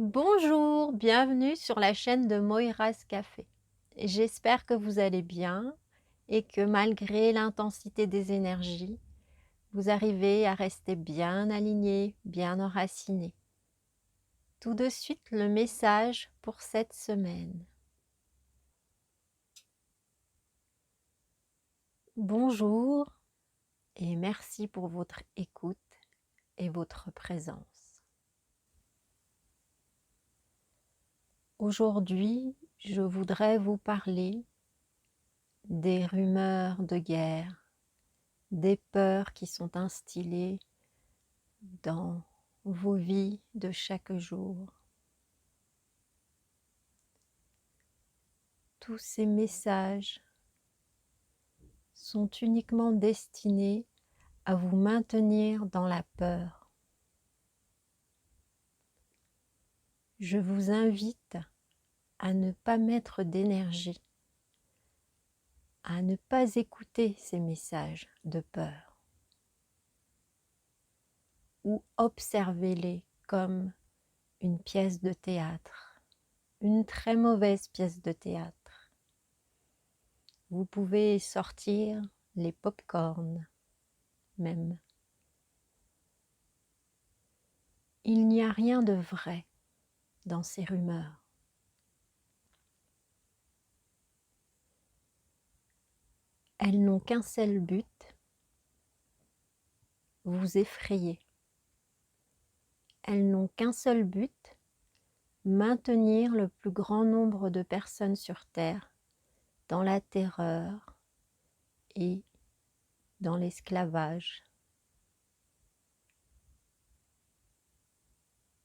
Bonjour, bienvenue sur la chaîne de Moira's Café. J'espère que vous allez bien et que malgré l'intensité des énergies, vous arrivez à rester bien aligné, bien enraciné. Tout de suite, le message pour cette semaine. Bonjour et merci pour votre écoute et votre présence. Aujourd'hui, je voudrais vous parler des rumeurs de guerre, des peurs qui sont instillées dans vos vies de chaque jour. Tous ces messages sont uniquement destinés à vous maintenir dans la peur. Je vous invite à ne pas mettre d'énergie, à ne pas écouter ces messages de peur ou observez-les comme une pièce de théâtre, une très mauvaise pièce de théâtre. Vous pouvez sortir les pop-corns même. Il n'y a rien de vrai dans ces rumeurs. Elles n'ont qu'un seul but, vous effrayer. Elles n'ont qu'un seul but, maintenir le plus grand nombre de personnes sur Terre dans la terreur et dans l'esclavage.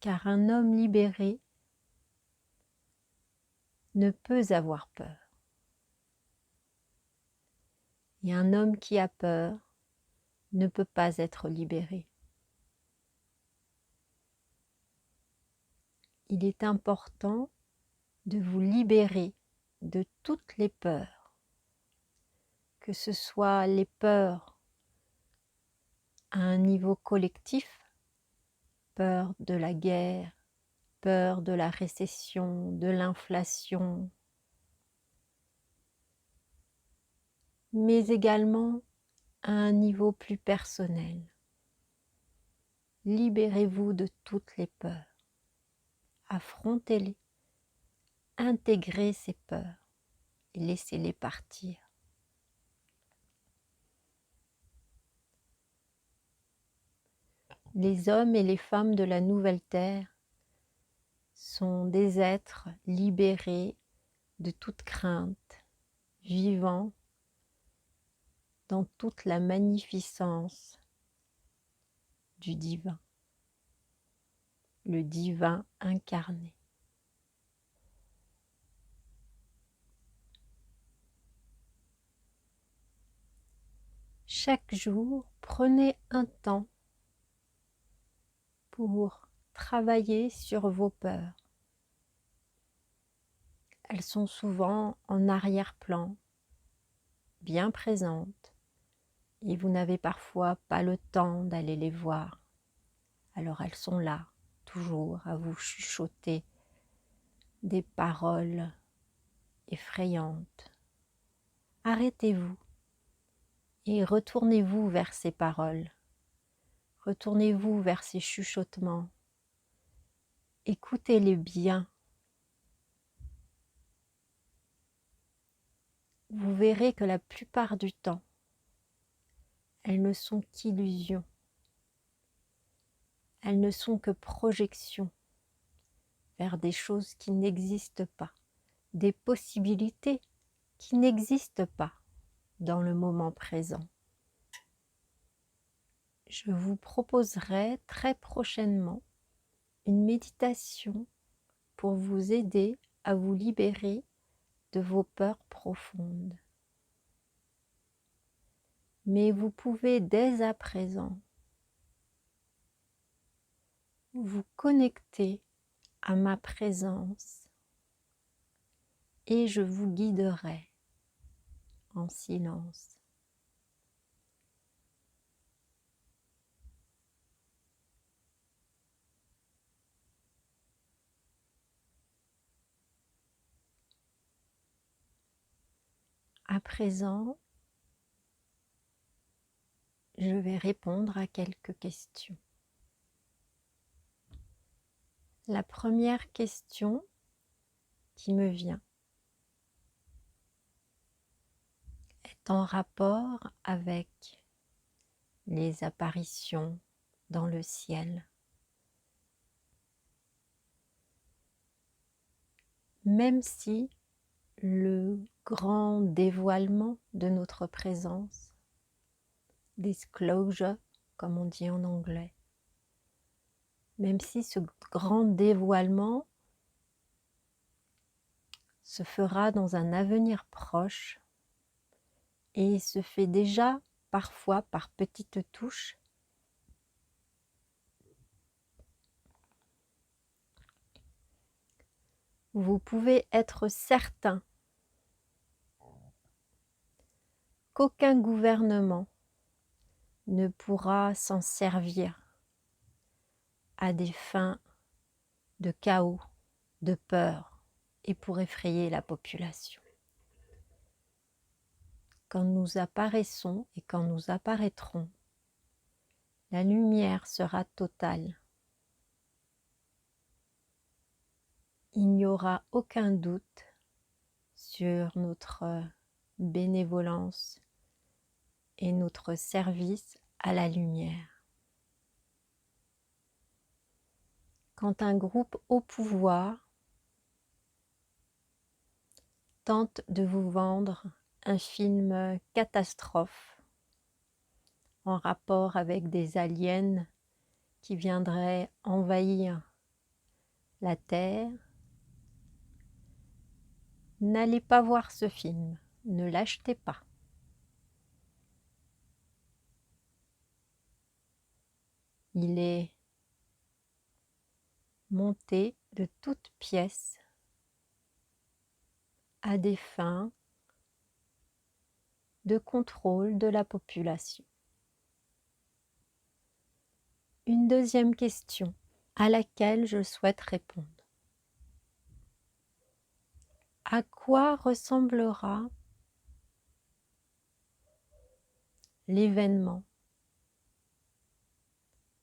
Car un homme libéré ne peut avoir peur. Et un homme qui a peur ne peut pas être libéré. Il est important de vous libérer de toutes les peurs, que ce soit les peurs à un niveau collectif, peur de la guerre, peur de la récession, de l'inflation, mais également à un niveau plus personnel. Libérez-vous de toutes les peurs, affrontez-les, intégrez ces peurs et laissez-les partir. Les hommes et les femmes de la nouvelle terre sont des êtres libérés de toute crainte, vivant dans toute la magnificence du divin, le divin incarné. Chaque jour, prenez un temps pour travailler sur vos peurs. Elles sont souvent en arrière-plan, bien présentes, et vous n'avez parfois pas le temps d'aller les voir. Alors elles sont là, toujours à vous chuchoter des paroles effrayantes. Arrêtez-vous et retournez-vous vers ces paroles. Retournez-vous vers ces chuchotements. Écoutez-les bien. Vous verrez que la plupart du temps, elles ne sont qu'illusions. Elles ne sont que projections vers des choses qui n'existent pas, des possibilités qui n'existent pas dans le moment présent. Je vous proposerai très prochainement une méditation pour vous aider à vous libérer de vos peurs profondes. Mais vous pouvez dès à présent vous connecter à ma présence et je vous guiderai en silence. À présent, je vais répondre à quelques questions. La première question qui me vient est en rapport avec les apparitions dans le ciel. Même si le grand dévoilement de notre présence, disclosure comme on dit en anglais, même si ce grand dévoilement se fera dans un avenir proche et se fait déjà parfois par petites touches, vous pouvez être certain qu'aucun gouvernement ne pourra s'en servir à des fins de chaos, de peur et pour effrayer la population. Quand nous apparaissons et quand nous apparaîtrons, la lumière sera totale. Il n'y aura aucun doute sur notre bénévolence et notre service à la lumière. Quand un groupe au pouvoir tente de vous vendre un film catastrophe en rapport avec des aliens qui viendraient envahir la Terre, n'allez pas voir ce film, ne l'achetez pas. Il est monté de toutes pièces à des fins de contrôle de la population. Une deuxième question à laquelle je souhaite répondre. À quoi ressemblera l'événement,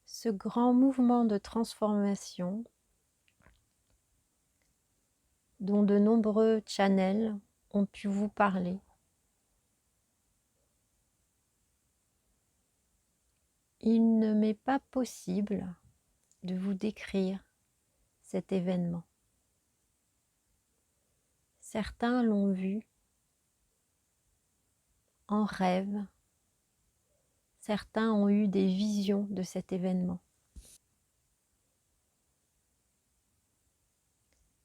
ce grand mouvement de transformation dont de nombreux channels ont pu vous parler? Il ne m'est pas possible de vous décrire cet événement. Certains l'ont vu en rêve, certains ont eu des visions de cet événement.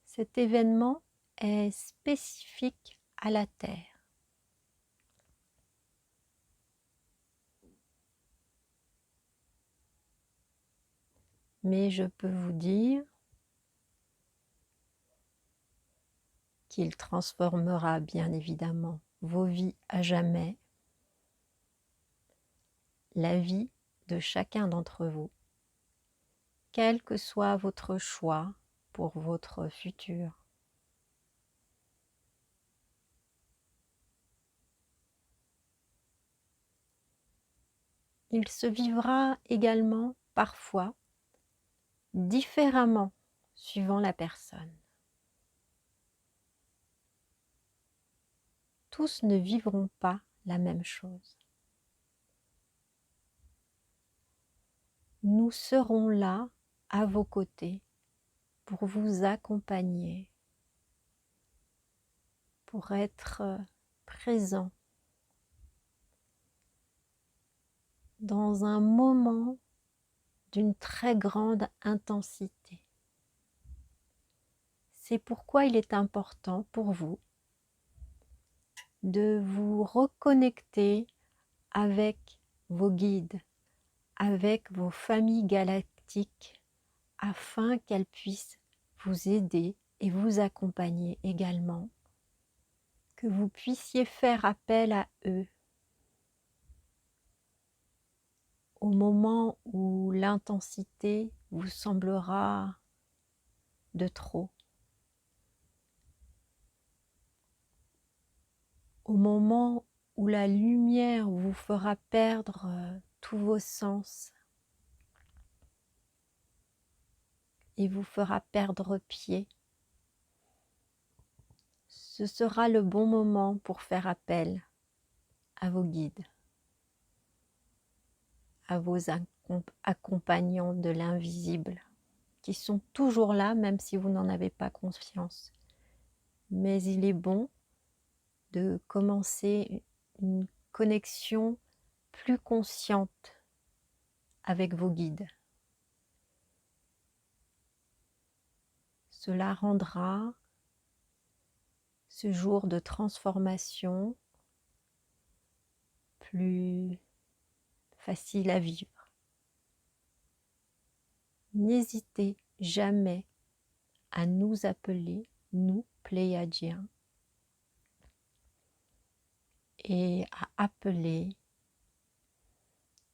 Cet événement est spécifique à la Terre. Mais je peux vous dire qu'il transformera bien évidemment vos vies à jamais, la vie de chacun d'entre vous, quel que soit votre choix pour votre futur. Il se vivra également parfois différemment suivant la personne. Tous ne vivront pas la même chose. Nous serons là à vos côtés pour vous accompagner, pour être présents dans un moment d'une très grande intensité. C'est pourquoi il est important pour vous de vous reconnecter avec vos guides, avec vos familles galactiques, afin qu'elles puissent vous aider et vous accompagner également, que vous puissiez faire appel à eux au moment où l'intensité vous semblera de trop, au moment où la lumière vous fera perdre tous vos sens et vous fera perdre pied, ce sera le bon moment pour faire appel à vos guides, à vos accompagnants de l'invisible, qui sont toujours là, même si vous n'en avez pas conscience. Mais il est bon de commencer une connexion plus consciente avec vos guides. Cela rendra ce jour de transformation plus facile à vivre. N'hésitez jamais à nous appeler, nous, Pléiadiens, et à appeler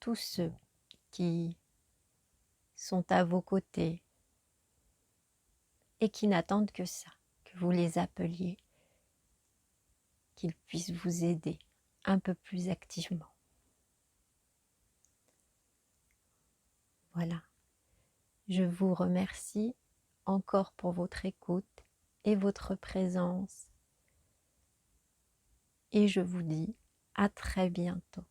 tous ceux qui sont à vos côtés et qui n'attendent que ça, que vous les appeliez, qu'ils puissent vous aider un peu plus activement. Voilà. Je vous remercie encore pour votre écoute et votre présence. Et je vous dis à très bientôt.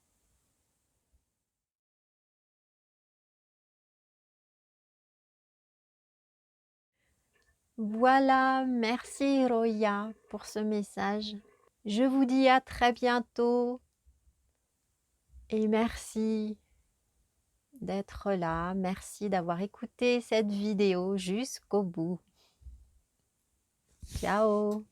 Voilà, merci Roya pour ce message. Je vous dis à très bientôt et merci d'être là. Merci d'avoir écouté cette vidéo jusqu'au bout. Ciao!